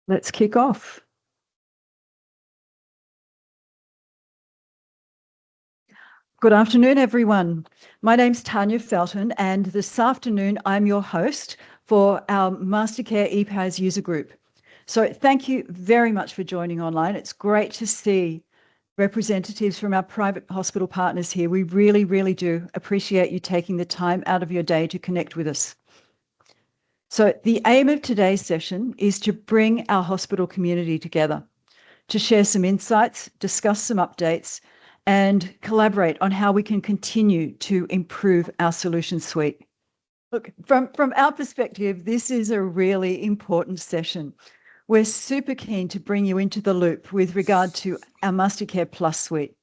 Let's kick off. Good afternoon, everyone. My name's Tanya Felton, and this afternoon I'm your host for our MasterCare EPAS user group. So thank you very much for joining online. It's great to see representatives from our private hospital partners here. We really, really do appreciate you taking the time out of your day to connect with us. So the aim of today's session is to bring our hospital community together, to share some insights, discuss some updates, and collaborate on how we can continue to improve our solution suite. Look, from our perspective, this is a really important session. We're super keen to bring you into the loop with regard to our MasterCare Plus suite.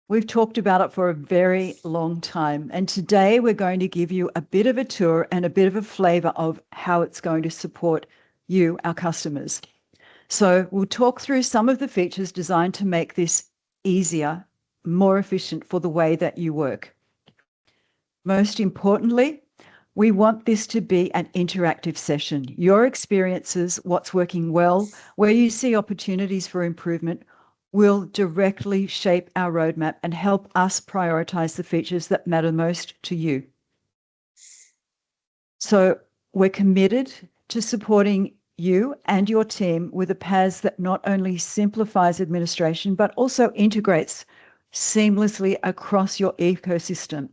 We've talked about it for a very long time, and today we're going to give you a bit of a tour and a bit of a flavour of how it's going to support you, our customers. So we'll talk through some of the features designed to make this easier, more efficient for the way that you work. Most importantly, we want this to be an interactive session. Your experiences, what's working well, where you see opportunities for improvement, will directly shape our roadmap and help us prioritize the features that matter most to you. So we're committed to supporting you and your team with a PAS that not only simplifies administration, but also integrates seamlessly across your ecosystem.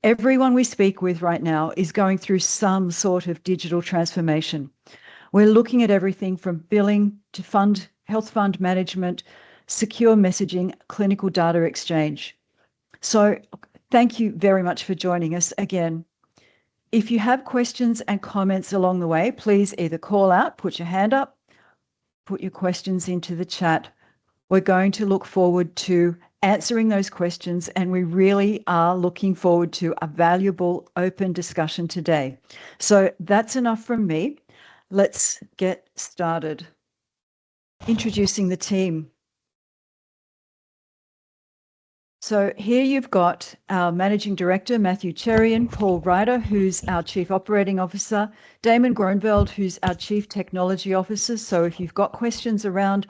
Everyone we speak with right now is going through some sort of digital transformation. We're looking at everything from billing to health fund management, secure messaging, clinical data exchange. So thank you very much for joining us again. If you have questions and comments along the way, please either call out, put your hand up, put your questions into the chat. We're going to look forward to answering those questions, and we really are looking forward to a valuable open discussion today. So that's enough from me. Let's get started. Introducing the team. So here you've got our Managing Director, Matthew Cherian, Paul Ryder, who's our Chief Operating Officer, Damon Gronveld, who's our Chief Technology Officer. So if you've got questions around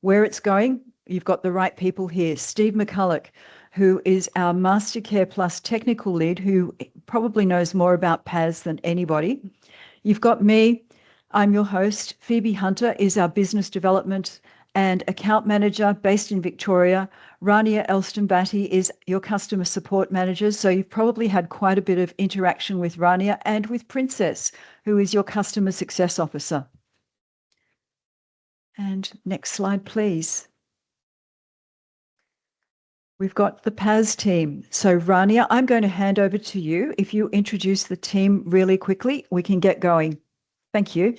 where it's going, you've got the right people here. Steve McCulloch, who is our MasterCare Plus Technical Lead, who probably knows more about PAS than anybody. You've got me. I'm your host. Phoebe Hunter is our Business Development and Account Manager based in Victoria. Rania Elston-Batty is your Customer Support Manager. So you've probably had quite a bit of interaction with Rania and with Princess, who is your Customer Success Officer. And next slide, please. We've got the PAS team. So Rania, I'm going to hand over to you. If you introduce the team really quickly, we can get going. Thank you.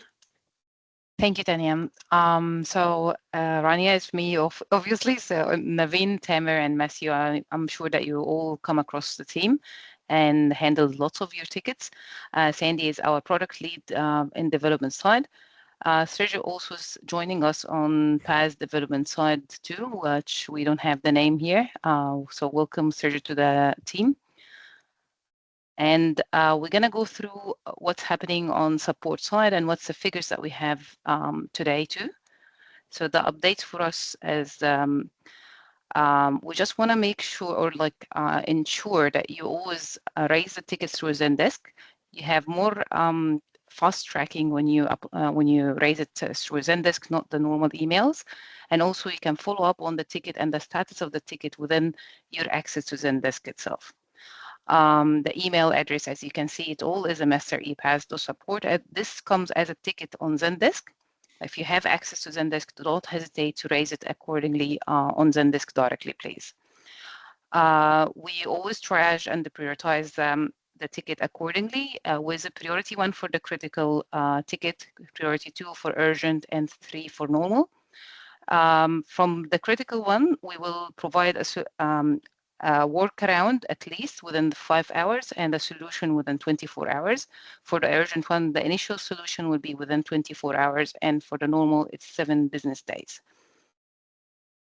Thank you, Tanya. Rania is me, obviously. So Naveen, Tamer, and Matthew, I'm sure that you all come across the team and handle lots of your tickets. Sandy is our product lead in development side. Sergio also is joining us on PAS development side too, which we don't have the name here. So welcome, Sergio, to the team. And we're going to go through what's happening on support side and what's the figures that we have today too. So the updates for us is we just want to make sure or ensure that you always raise the tickets through Zendesk. You have more fast tracking when you raise it through Zendesk, not the normal emails. And also you can follow up on the ticket and the status of the ticket within your access to Zendesk itself. The email address, as you can see, it all is a master epas.support. This comes as a ticket on Zendesk. If you have access to Zendesk, don't hesitate to raise it accordingly on Zendesk directly, please. We always triage and prioritize the ticket accordingly with a priority 1 for the critical ticket, priority 2 for urgent, and 3 for normal. From the critical one, we will provide a workaround at least within 5 hours and a solution within 24 hours. For the urgent one, the initial solution will be within 24 hours, and for the normal, it's 7 business days.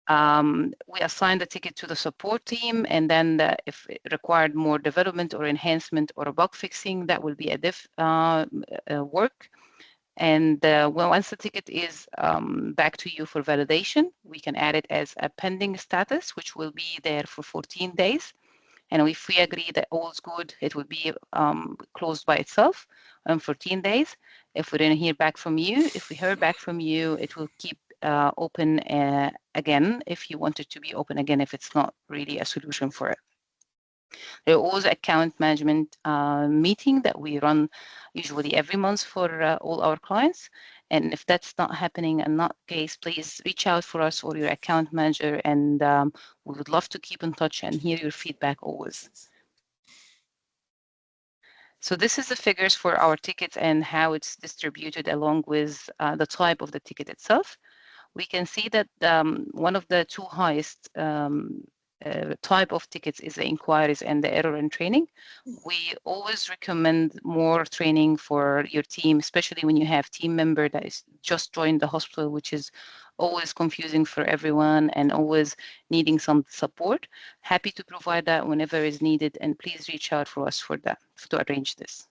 We assign the ticket to the support team, and then if it required more development or enhancement or a bug fixing, that will be a diff work. And once the ticket is back to you for validation, we can add it as a pending status, which will be there for 14 days. And if we agree that all's good, it will be closed by itself in 14 days. If we didn't hear back from you, if we heard back from you, it will keep open again if you want it to be open again, if it's not really a solution for it. There are also account management meeting that we run usually every month for all our clients. And if that's not happening and not the case, please reach out for us or your account manager, and we would love to keep in touch and hear your feedback always. So this is the figures for our tickets and how it's distributed along with the type of the ticket itself. We can see that one of the two highest type of tickets is the inquiries and the error and training. We always recommend more training for your team, especially when you have team member that is just joined the hospital, which is always confusing for everyone and always needing some support. Happy to provide that whenever is needed, and please reach out for us for that, to arrange this.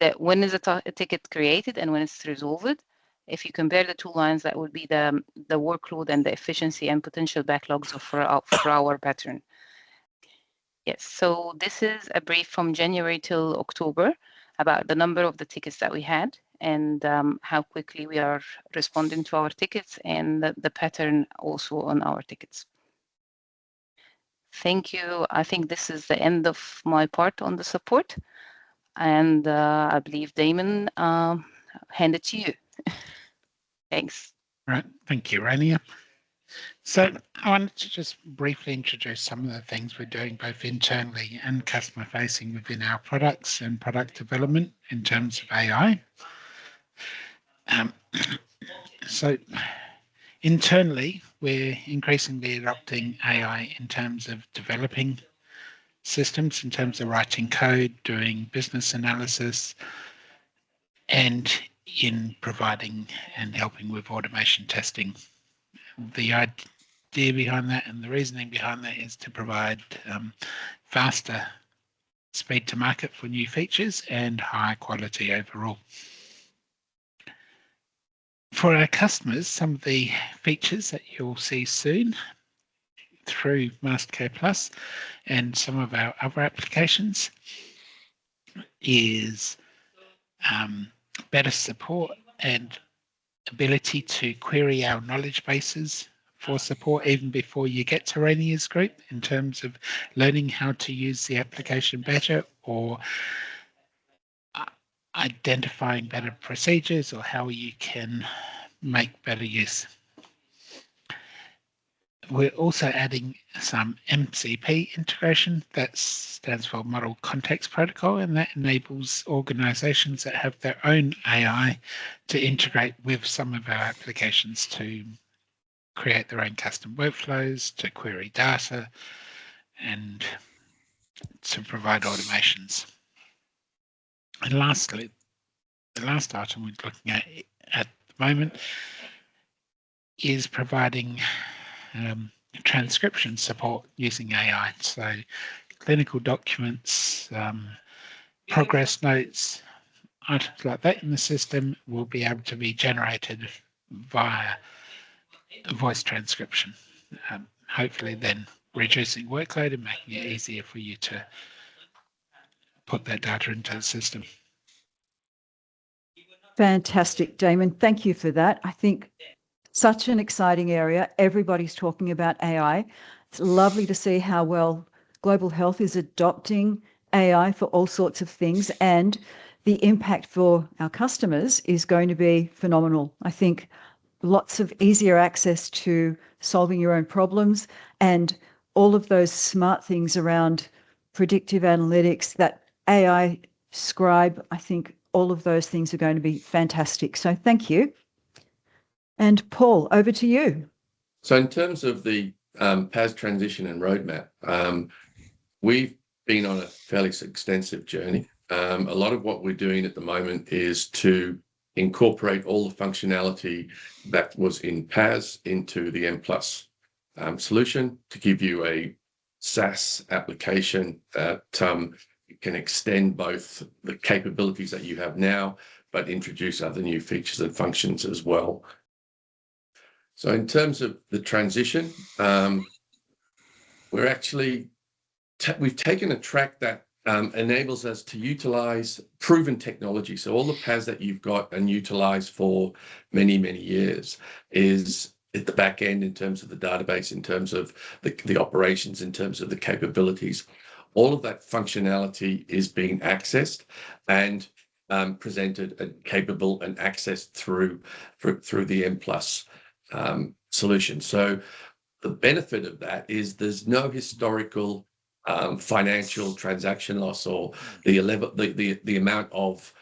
That when is a ticket created and when it's resolved. If you compare the two lines, that would be the workload and the efficiency and potential backlogs for our pattern. Yes, so this is a brief from January till October about the number of the tickets that we had and how quickly we are responding to our tickets and the pattern also on our tickets. Thank you. I think this is the end of my part on the support. And I believe Damon, hand it to you. Thanks. Right, thank you, Rania. So I wanted to just briefly introduce some of the things we're doing both internally and customer facing within our products and product development in terms of AI. So internally, we're increasingly adopting AI in terms of developing systems, in terms of writing code, doing business analysis, and in providing and helping with automation testing. The idea behind that and the reasoning behind that is to provide faster speed to market for new features and higher quality overall. For our customers, some of the features that you'll see soon through MasterCare Plus and some of our other applications is better support and ability to query our knowledge bases for support even before you get to Rania's group in terms of learning how to use the application better or identifying better procedures or how you can make better use. We're also adding some MCP integration, that stands for Model Context Protocol, and that enables organizations that have their own AI to integrate with some of our applications to create their own custom workflows, to query data, and to provide automations. And lastly, the last item we're looking at the moment is providing transcription support using AI. So clinical documents, progress notes, items like that in the system will be able to be generated via voice transcription, hopefully then reducing workload and making it easier for you to put that data into the system. Fantastic, Damon. Thank you for that. I think such an exciting area. Everybody's talking about AI. It's lovely to see how well global health is adopting AI for all sorts of things, and the impact for our customers is going to be phenomenal. I think lots of easier access to solving your own problems and all of those smart things around predictive analytics, that AI scribe, I think all of those things are going to be fantastic. So thank you. And Paul, over to you. So in terms of the PAS transition and roadmap, we've been on a fairly extensive journey. A lot of what we're doing at the moment is to incorporate all the functionality that was in PAS into the M Plus solution to give you a SaaS application that it can extend both the capabilities that you have now, but introduce other new features and functions as well. So in terms of the transition, we're actually, we've taken a track that enables us to utilize proven technology. So all the PaaS that you've got and utilized for many, many years is at the back end in terms of the database, in terms of the operations, in terms of the capabilities. All of that functionality is being accessed and presented and capable and accessed through the M+ solution. So the benefit of that is there's no historical financial transaction loss, or the amount of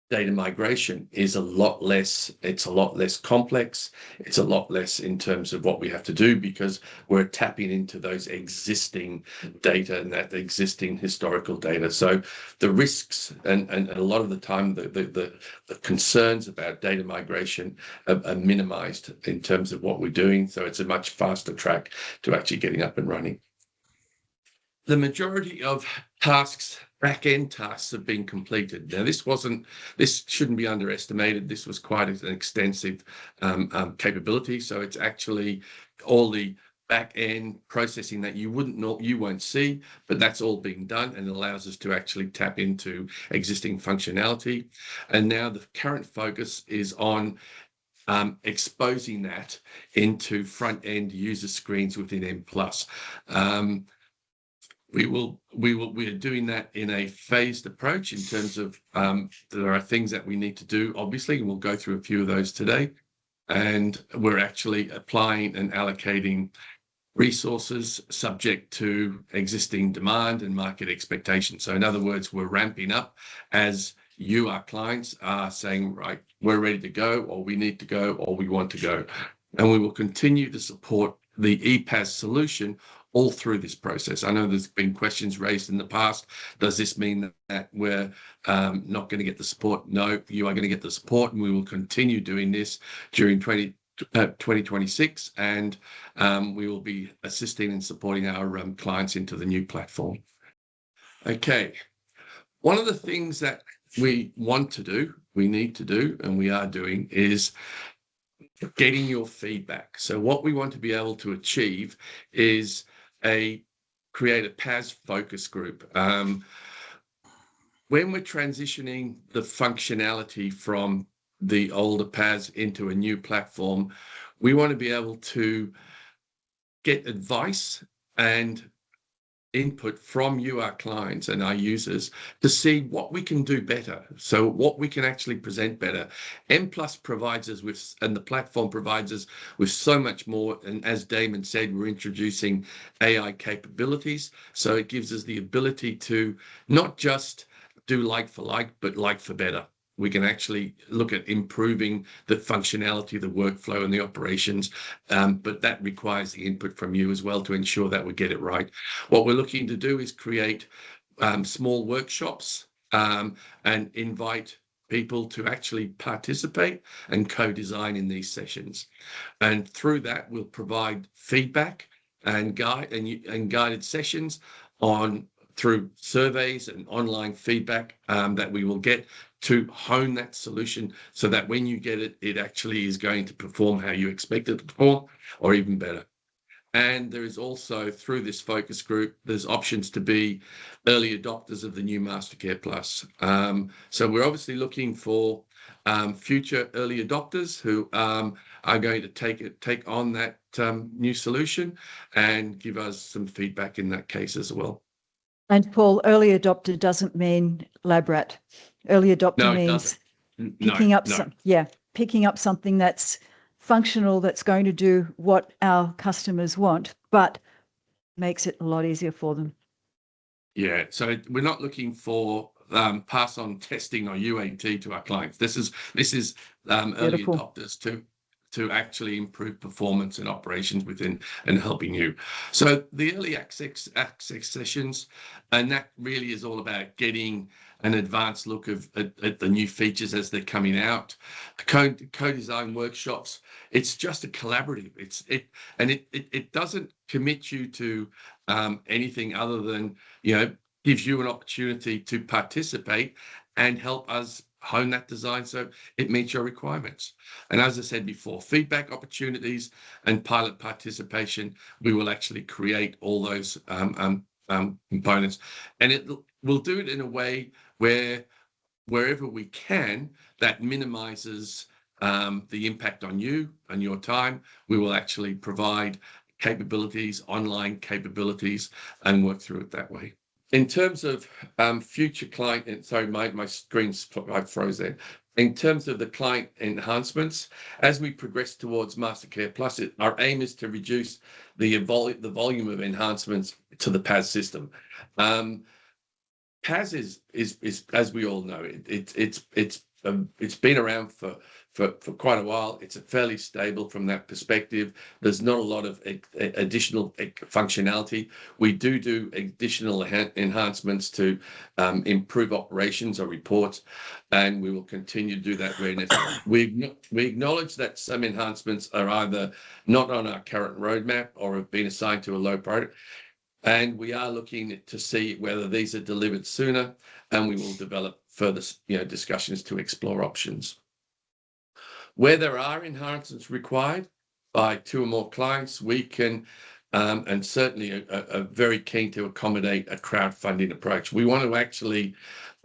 data migration is a lot less. It's a lot less complex. It's a lot less in terms of what we have to do, because we're tapping into those existing data and that existing historical data. So the risks and a lot of the time the concerns about data migration are minimized in terms of what we're doing. So it's a much faster track to actually getting up and running. The majority of tasks, back-end tasks, have been completed. Now, this shouldn't be underestimated. This was quite an extensive capability. So it's actually all the back-end processing that you won't see, but that's all being done, and it allows us to actually tap into existing functionality. And now the current focus is on exposing that into front-end user screens within M+. We are doing that in a phased approach in terms of there are things that we need to do, obviously, and we'll go through a few of those today. And we're actually applying and allocating resources subject to existing demand and market expectations. So in other words, we're ramping up as you, our clients, are saying, right, we're ready to go, or we need to go, or we want to go. And we will continue to support the ePaaS solution all through this process. I know there's been questions raised in the past. Does this mean that we're not going to get the support? No, you are going to get the support, and we will continue doing this during 2026, and we will be assisting and supporting our clients into the new platform. Okay, one of the things that we want to do, we need to do, and we are doing is getting your feedback. So what we want to be able to achieve is create a PaaS focus group. When we're transitioning the functionality from the older PaaS into a new platform, we want to be able to get advice and input from you, our clients and our users, to see what we can do better. So what we can actually present better. M+ provides us with, and the platform provides us with so much more. And as Damon said, we're introducing AI capabilities. So it gives us the ability to not just do like for like, but like for better. We can actually look at improving the functionality, the workflow, and the operations, but that requires the input from you as well to ensure that we get it right. What we're looking to do is create small workshops and invite people to actually participate and co-design in these sessions. And through that, we'll provide feedback and guided sessions through surveys and online feedback that we will get to hone that solution, so that when you get it, it actually is going to perform how you expect it to perform, or even better. And there is also, through this focus group, there's options to be early adopters of the new MasterCare Plus. So we're obviously looking for future early adopters who are going to take on that new solution and give us some feedback in that case as well. And Paul, early adopter doesn't mean lab rat. Early adopter means picking up something that's functional, that's going to do what our customers want, but makes it a lot easier for them. Yeah, so we're not looking for pass on testing or UAT to our clients. This is early adopters to actually improve performance and operations within and helping you. So the early access sessions, and that really is all about getting an advanced look at the new features as they're coming out. Co-design workshops. It's just a collaborative. It doesn't commit you to anything other than, gives you an opportunity to participate and help us hone that design so it meets your requirements. And as I said before, feedback opportunities and pilot participation, we will actually create all those components, and we'll do it in a way where wherever we can, that minimizes the impact on you and your time. We will actually provide capabilities, online capabilities, and work through it that way. In terms of future client, sorry, my screen's I froze there. In terms of the client enhancements, as we progress towards MasterCare Plus, our aim is to reduce the volume of enhancements to the PAS system. PAS is as we all know, it's been around for quite a while. It's fairly stable from that perspective. There's not a lot of additional functionality. We do additional enhancements to improve operations or reports, and we will continue to do that where necessary. We acknowledge that some enhancements are either not on our current roadmap or have been assigned to a low priority. And we are looking to see whether these are delivered sooner, and we will develop further discussions to explore options. Where there are enhancements required by 2 or more clients, we can, and certainly are very keen to accommodate a crowdfunding approach. We want to actually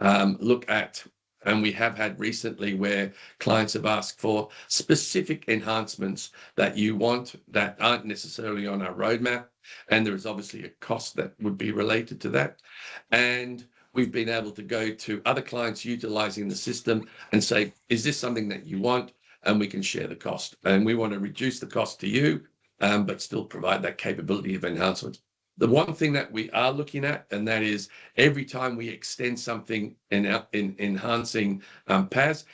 look at, and we have had recently where clients have asked for specific enhancements that you want that aren't necessarily on our roadmap. And there is obviously a cost that would be related to that. And we've been able to go to other clients utilizing the system and say, is this something that you want? And we can share the cost. And we want to reduce the cost to you, but still provide that capability of enhancement. The one thing that we are looking at, and that is every time we extend something in enhancing PAS,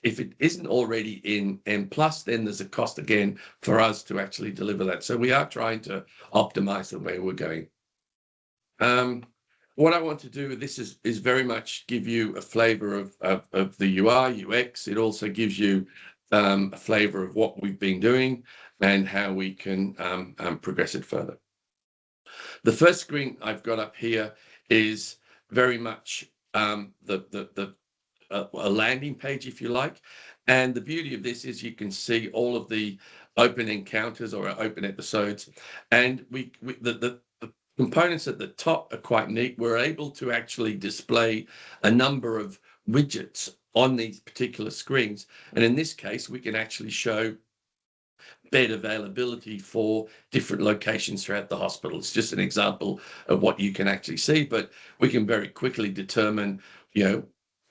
if it isn't already in M+, then there's a cost again for us to actually deliver that. So we are trying to optimize the way we're going. What I want to do with this is very much give you a flavor of the UI, UX. It also gives you a flavor of what we've been doing and how we can progress it further. The first screen I've got up here is very much a landing page, if you like. And the beauty of this is you can see all of the open encounters or open episodes. And the components at the top are quite neat. We're able to actually display a number of widgets on these particular screens. And in this case, we can actually show bed availability for different locations throughout the hospital. It's just an example of what you can actually see, but we can very quickly determine,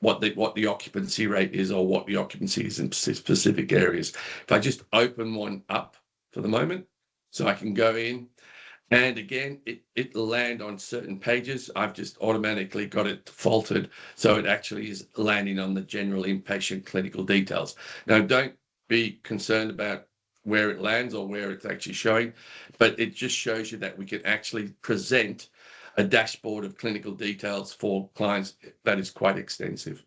what the occupancy rate is or what the occupancy is in specific areas. If I just open one up for the moment, so I can go in, and again, it'll land on certain pages. I've just automatically got it defaulted, so it actually is landing on the general inpatient clinical details. Now, don't be concerned about where it lands or where it's actually showing, but it just shows you that we can actually present a dashboard of clinical details for clients that is quite extensive.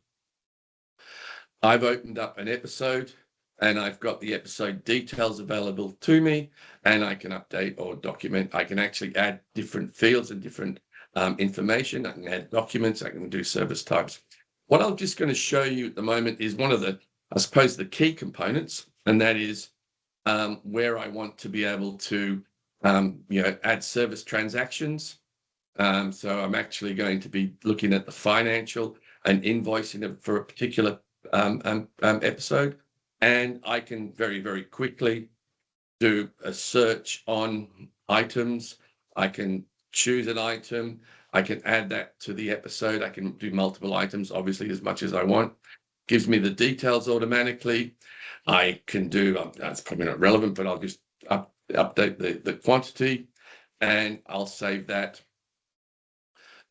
I've opened up an episode and I've got the episode details available to me, and I can update or document. I can actually add different fields and different information. I can add documents. I can do service types. What I'm just going to show you at the moment is one of the, I suppose, the key components, and that is where I want to be able to, add service transactions. So I'm actually going to be looking at the financial and invoicing for a particular episode. And I can very, very quickly do a search on items. I can choose an item. I can add that to the episode. I can do multiple items, obviously, as much as I want. Gives me the details automatically. I can do, that's probably not relevant, but I'll just update the quantity, and I'll save that.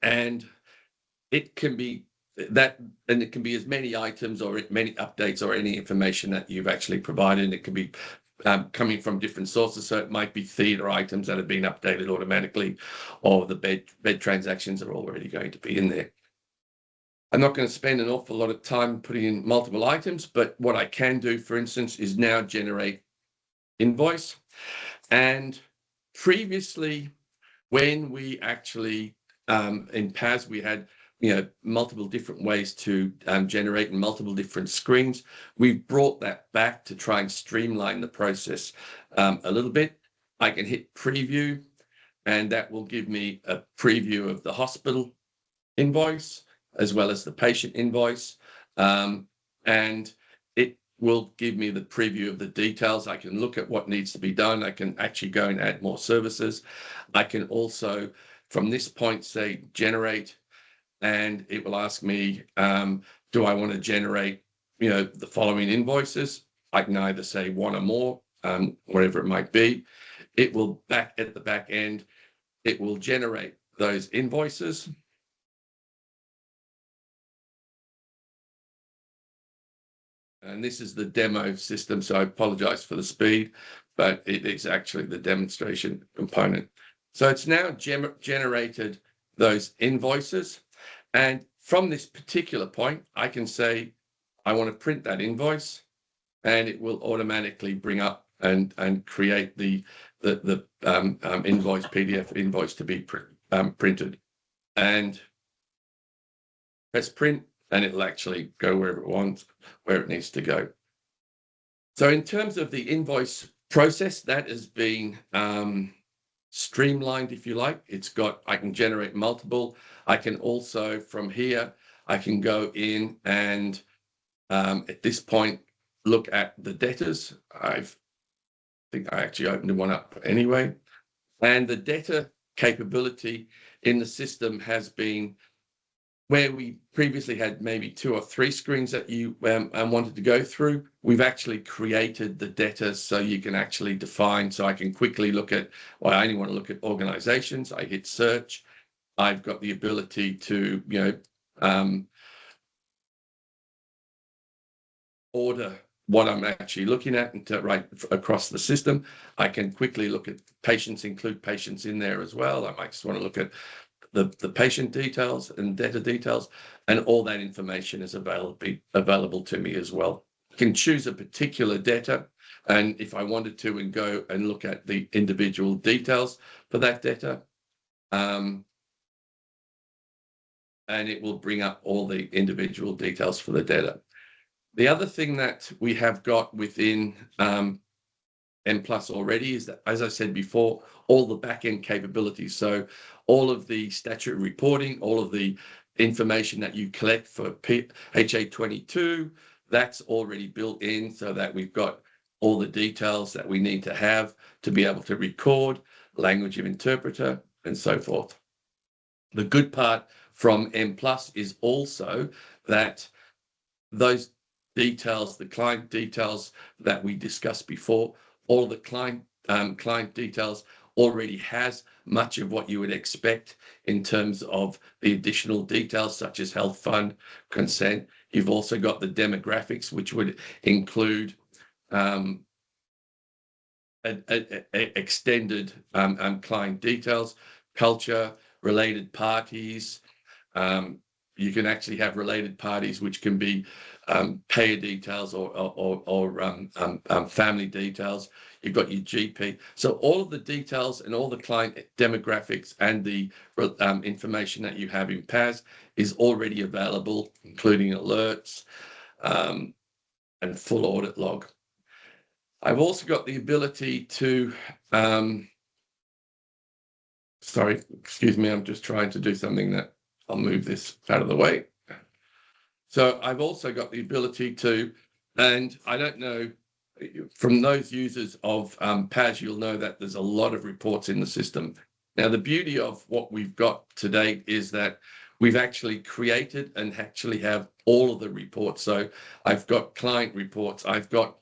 And it can be that, and it can be as many items or many updates or any information that you've actually provided. It can be coming from different sources. So it might be theatre items that have been updated automatically, or the bed transactions are already going to be in there. I'm not going to spend an awful lot of time putting in multiple items, but what I can do, for instance, is now generate invoice. And previously, when we actually, in PAS, we had multiple different ways to generate multiple different screens. We've brought that back to try and streamline the process a little bit. I can hit preview, and that will give me a preview of the hospital invoice as well as the patient invoice. And it will give me the preview of the details. I can look at what needs to be done. I can actually go and add more services. I can also, from this point, say generate, and it will ask me, do I want to generate, the following invoices? I can either say one or more, whatever it might be. It will at the back end, it will generate those invoices. And this is the demo system, so I apologize for the speed, but it is actually the demonstration component. So it's now generated those invoices. And from this particular point, I can say, I want to print that invoice, and it will automatically bring up and create the invoice, PDF invoice to be printed. And press print, and it'll actually go wherever it wants, where it needs to go. So in terms of the invoice process, that has been streamlined, if you like. I can generate multiple. I can also, from here, I can go in and at this point, look at the debtors. I think I actually opened one up anyway. And the debtor capability in the system has been where we previously had maybe 2 or 3 screens that you wanted to go through. We've actually created the debtors so you can actually define. So I can quickly look at, well, I only want to look at organizations. I hit search. I've got the ability to, order what I'm actually looking at and to right across the system. I can quickly look at patients, include patients in there as well. I might just want to look at the patient details and data details, and all that information is available to me as well. I can choose a particular data, and if I wanted to, and go and look at the individual details for that data, and it will bring up all the individual details for the data. The other thing that we have got within M+ already is that, as I said before, all the back-end capabilities. So all of the statutory reporting, all of the information that you collect for HA22, that's already built in so that we've got all the details that we need to have to be able to record, language of interpreter, and so forth. The good part from M+ is also that those details, the client details that we discussed before, all the client details already has much of what you would expect in terms of the additional details such as health fund, consent. You've also got the demographics, which would include extended client details, culture, related parties. You can actually have related parties, which can be payer details or family details. You've got your GP. So all of the details and all the client demographics and the information that you have in PAS is already available, including alerts and full audit log. I've also got the ability to, sorry, excuse me, I'm just trying to do something that I'll move this out of the way. So I've also got the ability to, and I don't know, from those users of PAS, you'll know that there's a lot of reports in the system. Now, the beauty of what we've got to date is that we've actually created and actually have all of the reports. So I've got client reports, I've got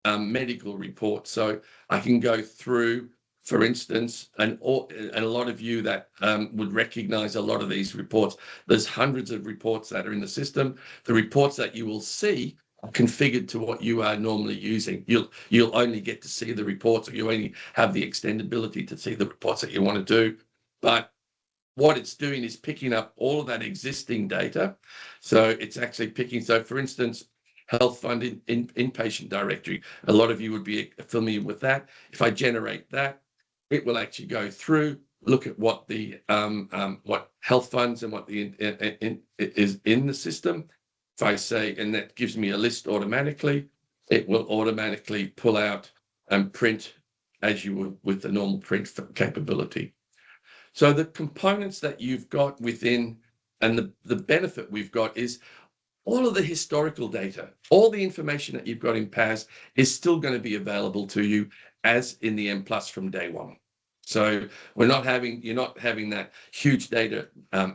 medical reports. So I can go through, for instance, and a lot of you that would recognize a lot of these reports. There's hundreds of reports that are in the system. The reports that you will see are configured to what you are normally using. You'll only get to see the reports, or you only have the extendability to see the reports that you want to do. But what it's doing is picking up all of that existing data. So it's actually picking, so for instance, health fund in inpatient directory. A lot of you would be familiar with that. If I generate that, it will actually go through, look at what the what health funds and what the is in the system. If I say, and that gives me a list automatically, it will automatically pull out and print as you would with the normal print capability. So the components that you've got within, and the benefit we've got is all of the historical data, all the information that you've got in PAS is still going to be available to you as in the M Plus from day one. So you're not having that huge data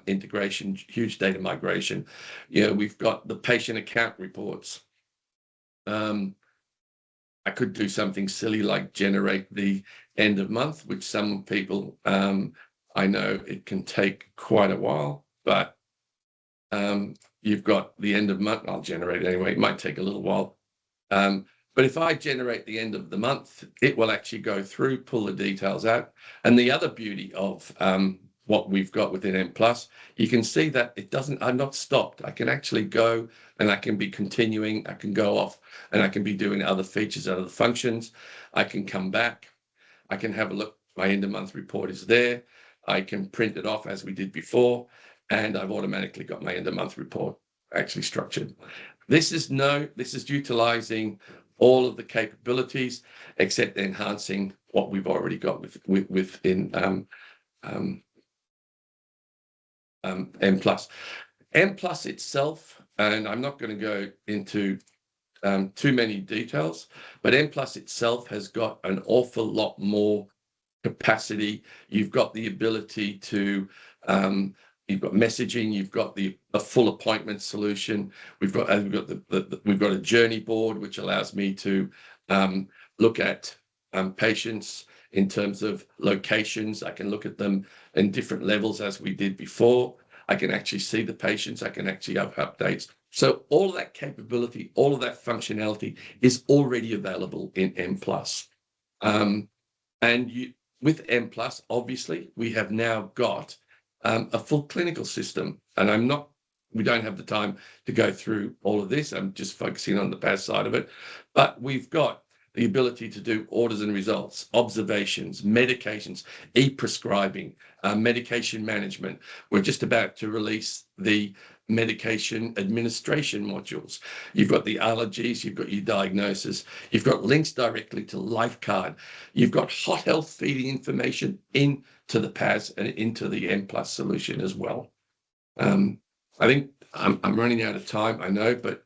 integration, huge data migration. You know, we've got the patient account reports. I could do something silly like generate the end of month, which some people, I know it can take quite a while, but you've got the end of month. I'll generate it anyway. It might take a little while. But if I generate the end of the month, it will actually go through, pull the details out. And the other beauty of what we've got within M Plus, you can see that it doesn't, I'm not stopped. I can actually go and I can be continuing, I can go off and I can be doing other features, other functions. I can come back, I can have a look, my end of month report is there. I can print it off as we did before, and I've automatically got my end of month report actually structured. This is utilizing all of the capabilities except enhancing what we've already got within M Plus. M Plus itself, and I'm not going to go into too many details, but M Plus itself has got an awful lot more capacity. You've got the ability to you've got messaging, you've got a full appointment solution. We've got a journey board which allows me to look at patients in terms of locations. I can look at them in different levels as we did before. I can actually see the patients. I can actually have updates. So all of that capability, all of that functionality is already available in M Plus. With M Plus, obviously, we have now got a full clinical system, and we don't have the time to go through all of this. I'm just focusing on the PAS side of it, but we've got the ability to do orders and results, observations, medications, e-prescribing, medication management. We're just about to release the medication administration modules. You've got the allergies, you've got your diagnosis, you've got links directly to LifeCard, you've got hot health feeding information into the PAS and into the M Plus solution as well. I think I'm running out of time, I know, but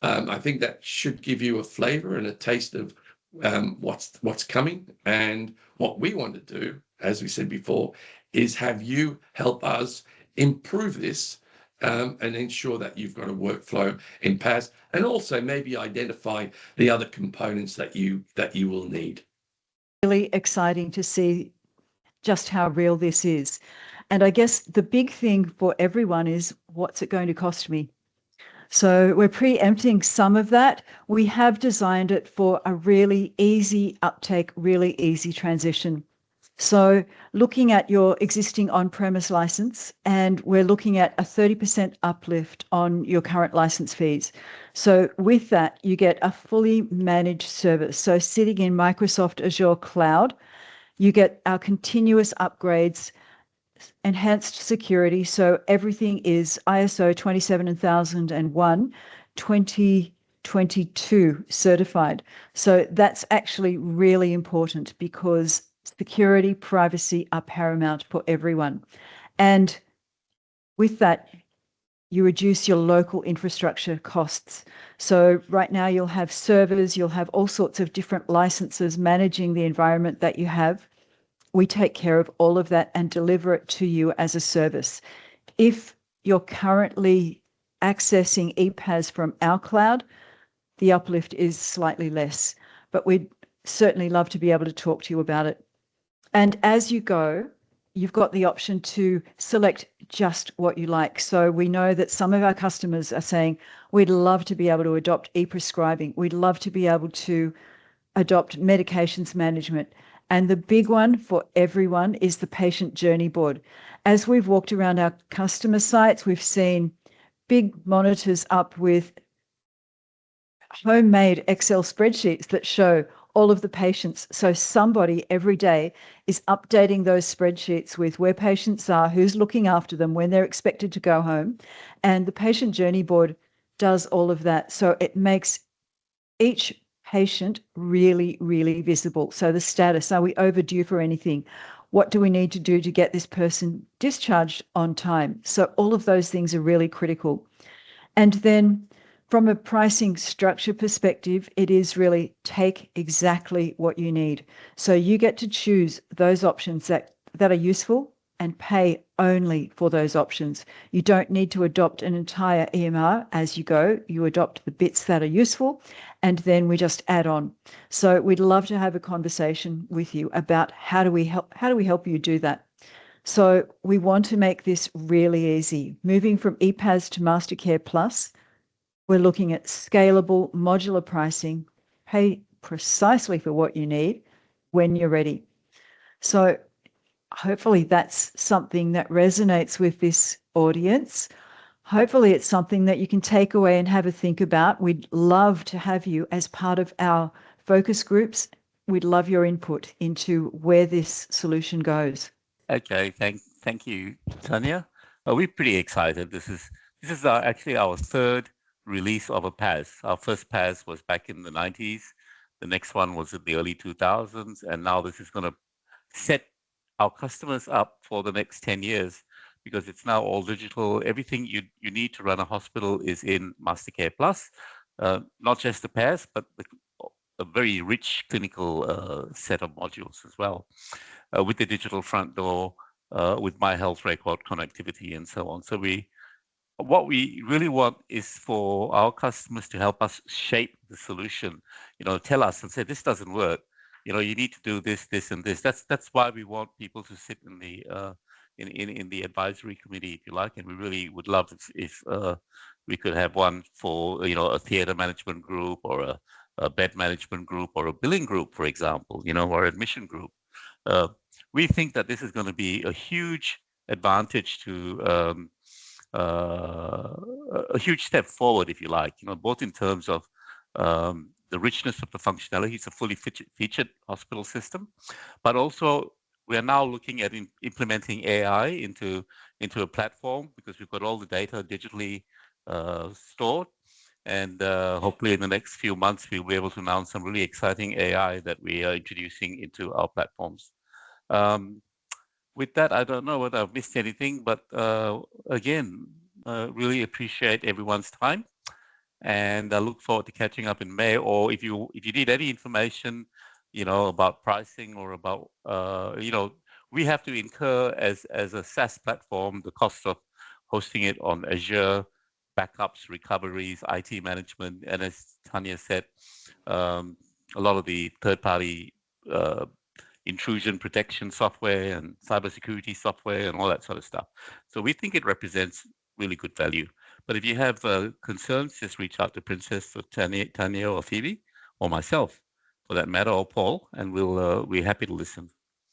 I think that should give you a flavor and a taste of what's coming. And what we want to do, as we said before, is have you help us improve this and ensure that you've got a workflow in PAS, and also maybe identify the other components that you will need. Really exciting to see just how real this is. And I guess the big thing for everyone is, what's it going to cost me? So we're preempting some of that. We have designed it for a really easy uptake, really easy transition. So looking at your existing on-premise license, and we're looking at a 30% uplift on your current license fees. So with that, you get a fully managed service. So sitting in Microsoft Azure Cloud, you get our continuous upgrades, enhanced security. So everything is ISO 27001, 2022 certified. So that's actually really important, because security, privacy are paramount for everyone. And with that, you reduce your local infrastructure costs. So right now you'll have servers, you'll have all sorts of different licenses managing the environment that you have. We take care of all of that and deliver it to you as a service. If you're currently accessing ePAS from our cloud, the uplift is slightly less, but we'd certainly love to be able to talk to you about it. And as you go, you've got the option to select just what you like. So we know that some of our customers are saying, we'd love to be able to adopt e-prescribing. We'd love to be able to adopt medications management. And the big one for everyone is the patient journey board. as we've walked around our customer sites, we've seen big monitors up with homemade Excel spreadsheets that show all of the patients. So somebody every day is updating those spreadsheets with where patients are, who's looking after them, when they're expected to go home. And the patient journey board does all of that. So it makes each patient really, really visible. So the status, are we overdue for anything? What do we need to do to get this person discharged on time? So all of those things are really critical. And then from a pricing structure perspective, it is really take exactly what you need. So you get to choose those options that are useful and pay only for those options. You don't need to adopt an entire EMR as you go. You adopt the bits that are useful, and then we just add on. So we'd love to have a conversation with you about how do we help you do that. So we want to make this really easy. Moving from EPAS to MasterCare Plus, we're looking at scalable modular pricing, pay precisely for what you need when you're ready. So hopefully that's something that resonates with this audience. Hopefully it's something that you can take away and have a think about. We'd love to have you as part of our focus groups. We'd love your input into where this solution goes. Okay, thank you, Tanya. We're pretty excited. This is actually our third release of a PAS. Our first PAS was back in the 90s. The next one was in the early 2000s, and now this is going to set our customers up for the next 10 years because it's now all digital. Everything you need to run a hospital is in MasterCare Plus, not just the PAS, but a very rich clinical set of modules as well. With the digital front door, with my health record connectivity and so on. So what we really want is for our customers to help us shape the solution, tell us and say, this doesn't work. You need to do this, this, and this. That's why we want people to sit in the advisory committee, if you like. And we really would love if we could have one for, a theater management group or a bed management group or a billing group, for example, or admission group. We think that this is going to be a huge advantage to a huge step forward, if you like, both in terms of the richness of the functionality. It's a fully featured hospital system, but also we are now looking at implementing AI into a platform because we've got all the data digitally stored. And hopefully in the next few months, we'll be able to announce some really exciting AI that we are introducing into our platforms. With that, I don't know whether I've missed anything, but again, really appreciate everyone's time. And I look forward to catching up in May. Or if you need any information, about pricing or about, we have to incur as a SaaS platform the cost of hosting it on Azure, backups, recoveries, IT management, and as Tanya said, a lot of the third-party intrusion protection software and cybersecurity software and all that sort of stuff. So we think it represents really good value. But if you have concerns, just reach out to Princess or Tanya or Phoebe or myself, for that matter, or Paul, and we're happy to listen.